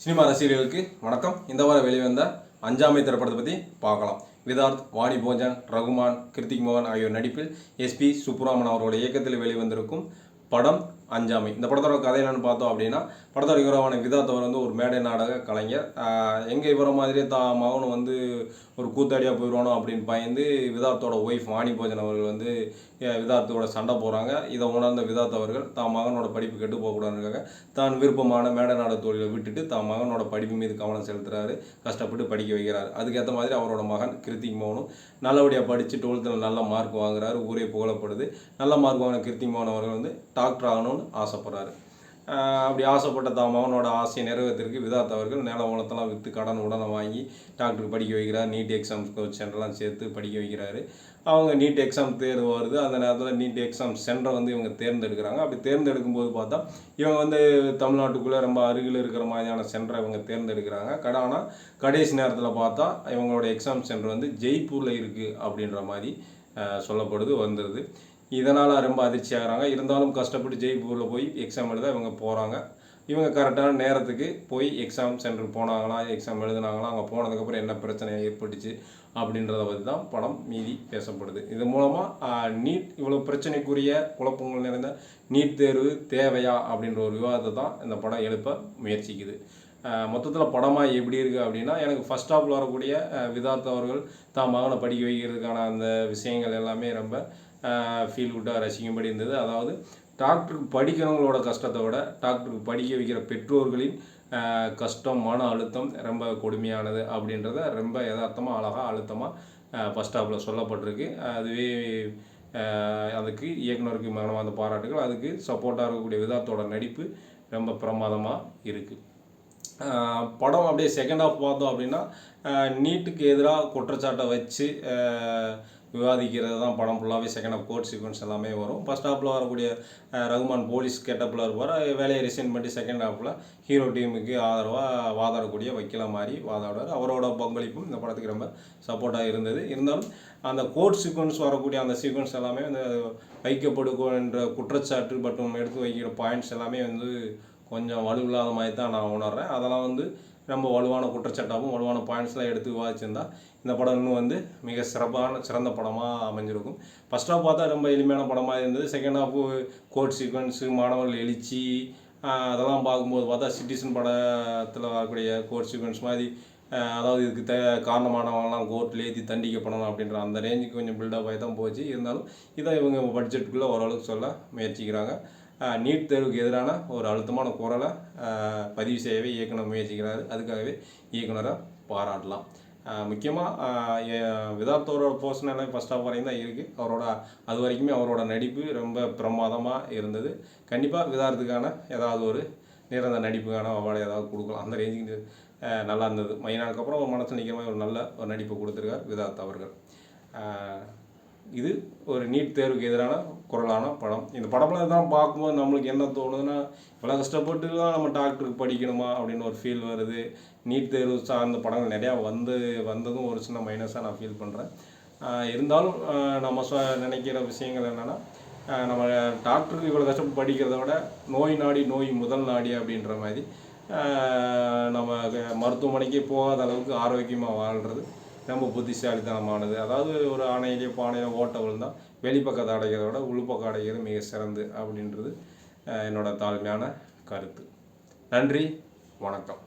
Cinema ரசிகர்களுக்கு வணக்கம். இந்த வாரம் வெளிவந்த அஞ்சாமை திரைப்படத்தை பற்றி பார்க்கலாம். விதார்த், வாணி போஜன், ரகுமான், கிருத்திக் மோகன் ஆகியோர் நடிப்பில் எஸ்பி சுப்புராமன் அவர்களுடைய இயக்கத்தில் வெளிவந்திருக்கும் படம் அஞ்சாமை. இந்த படத்தோட கதை என்னன்னு பார்த்தோம் அப்படின்னா, படத்தோட ஹீரோவான விதார்த் அவர் ஒரு மேடை நாடக கலைஞர். எங்கே இவரை மாதிரியே மகனும் ஒரு கூத்தாடியாக போயிடுவானோ அப்படின்னு பயந்து விதார்த்தோட ஒய்ஃப் வாணி போஜன் அவர்கள் விதார்த்தோட சண்டை போகிறாங்க. இதை உணர்ந்த விதார்த் அவர்கள் மகனோட படிப்பு கெட்டு போகக்கூடாதுக்காக தான் விருப்பமான மேடை நாடக தொழிலை விட்டுட்டு மகனோட படிப்பு மீது கவனம் செலுத்துறாரு. கஷ்டப்பட்டு படிக்க வைக்கிறாரு. அதுக்கேற்ற மாதிரி அவரோட மகன் கிருத்திக் மோகனும் நல்லபடியாக படித்து 12th நல்ல மார்க் வாங்குறாரு. ஊரே புகழப்படுது. நல்ல மார்க் வாங்கின கிருத்திக் மோகன் அவர்கள் டாக்டர் ஆகணும்னு ஆசைப்படுறாரு. அப்படி ஆசைப்பட்ட மகனோட ஆசையை நிறைவேற்றிருக்கு விதார்த் அவர்கள் நில உலகத்தெல்லாம் விற்று கடன் உடனே வாங்கி டாக்டருக்கு படிக்க வைக்கிறார். நீட் எக்ஸாம் கோச் சென்டர்லாம் சேர்த்து படிக்க வைக்கிறாரு. அவங்க நீட் எக்ஸாம் தேர்வு வருது. அந்த நேரத்தில் நீட் எக்ஸாம் சென்டரை இவங்க தேர்ந்தெடுக்கிறாங்க. அப்படி தேர்ந்தெடுக்கும்போது பார்த்தா இவங்க தமிழ்நாட்டுக்குள்ளே ரொம்ப அருகில் இருக்கிற மாதிரியான சென்டரை இவங்க தேர்ந்தெடுக்கிறாங்க. ஆனால் கடைசி நேரத்தில் பார்த்தா இவங்களோட எக்ஸாம் சென்டர் ஜெய்ப்பூரில் இருக்குது அப்படின்ற மாதிரி சொல்லப்படுது வந்துடுது. இதனால் ரொம்ப அதிர்ச்சி ஆகிறாங்க. இருந்தாலும் கஷ்டப்பட்டு ஜெய்ப்பூரில் போய் எக்ஸாம் எழுத இவங்க போகிறாங்க. இவங்க கரெக்டான நேரத்துக்கு போய் எக்ஸாம் சென்டருக்கு போனாங்களா, எக்ஸாம் எழுதுனாங்களா, அங்கே போனதுக்கப்புறம் என்ன பிரச்சனை ஏற்பட்டுச்சு அப்படின்றத பற்றி தான் படம் மீதி பேசப்படுது. இது மூலமாக நீட் இவ்வளோ பிரச்சனைக்குரிய குழப்பங்கள் நிறைந்த நீட் தேர்வு தேவையா அப்படின்ற ஒரு விவாதத்தை தான் இந்த படம் எழுப்ப முயற்சிக்குது. மொத்தத்தில் படமாக எப்படி இருக்குது அப்படின்னா, எனக்கு ஃபர்ஸ்ட் ஹாஃபில் வரக்கூடிய விதார்த் அவர்கள் மகனை படிக்க வைக்கிறதுக்கான அந்த விஷயங்கள் எல்லாமே ரொம்ப ஃபீல் குட்டாக ரசிக்கும்படி இருந்தது. அதாவது டாக்டருக்கு படிக்கிறவங்களோட கஷ்டத்தை விட டாக்டருக்கு படிக்க வைக்கிற பெற்றோர்களின் கஷ்டம், மன அழுத்தம் ரொம்ப கொடுமையானது அப்படின்றத ரொம்ப யதார்த்தமாக அழகாக அழுத்தமாக ஃபர்ஸ்ட் ஹாஃபில் சொல்லப்பட்டிருக்கு. அதுவே அதுக்கு இயக்குனருக்கு மனமார்ந்த பாராட்டுகள். அதுக்கு சப்போர்ட்டாக இருக்கக்கூடிய விதார்த்தோட நடிப்பு ரொம்ப பிரமாதமாக இருக்குது. படம் அப்படியே செகண்ட் ஹாஃப் பார்த்தோம் அப்படின்னா, நீட்டுக்கு எதிராக குற்றச்சாட்டை வச்சு விவாதிக்கிறது தான் படம் ஃபுல்லாகவே. செகண்ட் ஹாஃப் கோர்ட் சீக்வன்ஸ் எல்லாமே வரும். ஃபர்ஸ்ட் ஹாஃபில் வரக்கூடிய ரகுமான் போலீஸ் கெட்டப்பில் இருப்பார். வேலையை ரிசைன் பண்ணி செகண்ட் ஹாஃபில் ஹீரோ டீமுக்கு ஆதரவாக வாதாடக்கூடிய வக்கீலாக மாறி வாதாடுவார். அவரோட பங்களிப்பும் இந்த படத்துக்கு ரொம்ப சப்போர்ட்டாக இருந்தது. இருந்தாலும் அந்த கோர்ட் சீக்வன்ஸ் வரக்கூடிய அந்த சீக்வன்ஸ் எல்லாமே வைக்கப்படுகின்ற குற்றச்சாட்டு மற்றும் எடுத்து வைக்கிற பாயிண்ட்ஸ் எல்லாமே கொஞ்சம் வலுவில்லாத மாதிரி தான் நான் உணர்றேன். அதெல்லாம் ரொம்ப வலுவான குற்றச்சாட்டாகவும் வலுவான பாயிண்ட்ஸ்லாம் எடுத்து விவாதிச்சிருந்தா இந்த படம் இன்னும் மிக சிறந்த படமாக அமைஞ்சிருக்கும். ஃபர்ஸ்ட் ஹாஃப் பார்த்தா ரொம்ப எளிமையான படமாக இருந்தது. செகண்ட் ஹாஃபு கோர்ட் சீக்வன்ஸு, மாணவர்கள் எழுச்சி, அதெல்லாம் பார்க்கும்போது பார்த்தா சிட்டிசன் படத்தில் வரக்கூடிய கோர்ட் சீக்வன்ஸ் மாதிரி, அதாவது இதுக்கு காரணமானவங்களாம் கோர்ட்டில் ஏற்றி தண்டிக்கப்படணும் அப்படின்ற அந்த ரேஞ்சுக்கு கொஞ்சம் பில்டப் ஆகி தான் போச்சு. இருந்தாலும் இதை இவங்க பட்ஜெட்டுக்குள்ளே ஓரளவுக்கு சொல்ல முயற்சிக்கிறாங்க. நீட் தேர்வுக்கு எதிரான ஒரு அழுத்தமான குரலை பதிவு செய்யவே இயக்குனர் முயற்சிக்கிறாரு. அதுக்காகவே இயக்குனரை பாராட்டலாம். முக்கியமாக விதார்த்தோட போர்ஷன் எல்லாம் ஃபர்ஸ்ட் ஹாஃப் வரையும் தான் இருக்குது. அது வரைக்குமே அவரோட நடிப்பு ரொம்ப பிரமாதமாக இருந்தது. கண்டிப்பாக விதார்த்துக்கான ஏதாவது ஒரு நிறந்த நடிப்புக்கான அவார்டு ஏதாவது கொடுக்கலாம். அந்த ரேஞ்சுக்கு நல்லா இருந்தது. மைனானுக்கு அப்புறம் ஒரு மனசில் நிற்கிற மாதிரி ஒரு நல்ல ஒரு நடிப்பை கொடுத்துருக்கார் விதார்த் அவர்கள். இது ஒரு நீட் தேர்வுக்கு எதிரான குரலான படம். இந்த படம்லாம் தான் பார்க்கும்போது நம்மளுக்கு என்ன தோணுதுன்னா, இவ்வளோ கஷ்டப்பட்டு தான் நம்ம டாக்டருக்கு படிக்கணுமா அப்படின்னு ஒரு ஃபீல் வருது. நீட் தேர்வு சார்ந்த படங்கள் நிறையா வந்ததும் ஒரு சின்ன மைனஸாக நான் ஃபீல் பண்ணுறேன். இருந்தாலும் நம்ம நினைக்கிற விஷயங்கள் என்னென்னா, நம்ம டாக்டருக்கு இவ்வளோ கஷ்டப்பட்டு படிக்கிறத விட நோய் நாடி நோய் முதல் நாடி அப்படின்ற மாதிரி நம்ம மருத்துவமனைக்கு போகாத அளவுக்கு ஆரோக்கியமாக வாழ்கிறது ரொம்ப புத்திசாலித்தனமானது. அதாவது ஒரு ஆணையிலேயே பானையில் ஓட்ட விழுந்தால் வெளிப்பக்கத்தை அடைக்கிறத விட உள்பக்கம் அடைக்கிறது மிக சிறந்து அப்படின்றது என்னோட தாழ்மையான கருத்து. நன்றி, வணக்கம்.